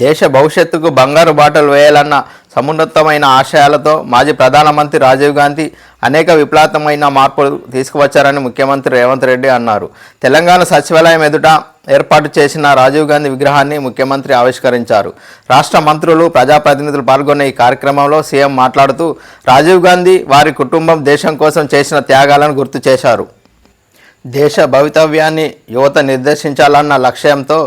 దేశ భవిష్యత్తుకు బంగారు బాటలు వేయాలన్న సమున్నతమైన ఆశయాలతో మాజీ ప్రధానమంత్రి రాజీవ్ గాంధీ అనేక విప్లవాత్మకమైన మార్పులు తీసుకువచ్చారని ముఖ్యమంత్రి రేవంత్ రెడ్డి అన్నారు. తెలంగాణ సచివాలయం ఎదుట ఏర్పాటు చేసిన రాజీవ్ గాంధీ విగ్రహాన్ని ముఖ్యమంత్రి ఆవిష్కరించారు. రాష్ట్ర మంత్రులు, ప్రజాప్రతినిధులు పాల్గొన్న ఈ కార్యక్రమంలో సీఎం మాట్లాడుతూ రాజీవ్ గాంధీ వారి కుటుంబం దేశం కోసం చేసిన త్యాగాలను గుర్తు చేశారు. దేశ భవితవ్యాన్ని యువత నిర్దేశించాలన్న లక్ష్యంతో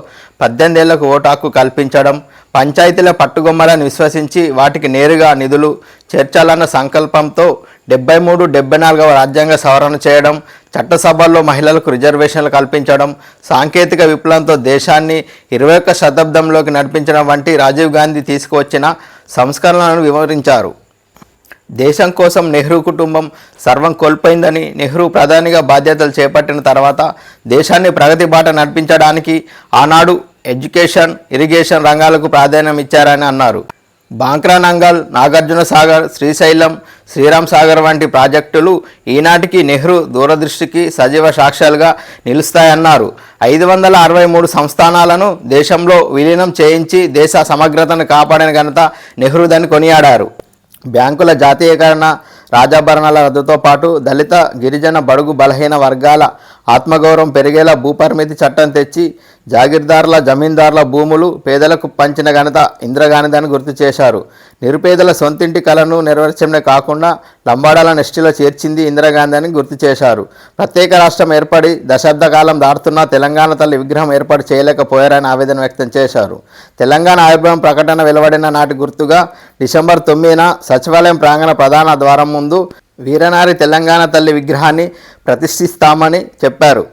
18 ఏళ్లకు ఓటు హక్కు కల్పించడం, పంచాయతీల పట్టుగొమ్మలను విశ్వసించి వాటికి నేరుగా నిధులు చేర్చాలన్న సంకల్పంతో 73, 74వ రాజ్యాంగ సవరణ చేయడం, చట్టసభల్లో మహిళలకు రిజర్వేషన్లు కల్పించడం, సాంకేతిక విప్లవంతో దేశాన్ని 21వ శతాబ్దంలోకి నడిపించడం వంటి రాజీవ్ గాంధీ తీసుకువచ్చిన సంస్కరణలను వివరించారు. దేశం కోసం నెహ్రూ కుటుంబం సర్వం కోల్పోయిందని, నెహ్రూ ప్రధానిగా బాధ్యతలు చేపట్టిన తర్వాత దేశాన్ని ప్రగతి బాట నడిపించడానికి ఆనాడు ఎడ్యుకేషన్, ఇరిగేషన్ రంగాలకు ప్రాధాన్యం ఇచ్చారని అన్నారు. బాంక్రా నంగల్, నాగార్జున సాగర్, శ్రీశైలం, శ్రీరామ్ సాగర్ వంటి ప్రాజెక్టులు ఈనాటికి నెహ్రూ దూరదృష్టికి సజీవ సాక్ష్యాలుగా నిలుస్తాయన్నారు. 563 సంస్థానాలను దేశంలో విలీనం చేయించి దేశ సమగ్రతను కాపాడిన ఘనత నెహ్రూదని కొనియాడారు. బ్యాంకుల జాతీయకరణ, రాజాభరణాల రద్దుతో పాటు దళిత, గిరిజన, బడుగు బలహీన వర్గాల ఆత్మగౌరవం పెరిగేలా భూపరిమితి చట్టం తెచ్చి జాగీర్దారుల, జమీందారుల భూములు పేదలకు పంచిన ఘనత ఇందిరాగాంధీని గుర్తు చేశారు. నిరుపేదల సొంతింటి కలను నెరవేర్చడమే కాకుండా లంబాడాల నెస్టిలో చేర్చింది ఇందిరాగాంధీ అని గుర్తు చేశారు. ప్రత్యేక రాష్ట్రం ఏర్పడి దశాబ్ద కాలం దాటుతున్న తెలంగాణ తల్లి విగ్రహం ఏర్పాటు చేయలేకపోయారని ఆవేదన వ్యక్తం చేశారు. తెలంగాణ ఆవిర్భావం ప్రకటన వెలువడిన నాటి గుర్తుగా డిసెంబర్ 9న సచివాలయం ప్రాంగణ ప్రధాన ద్వారం ముందు వీరనారి తెలంగాణ తల్లి విగ్రహాన్ని ప్రతిష్ఠిస్తామని చెప్పారు.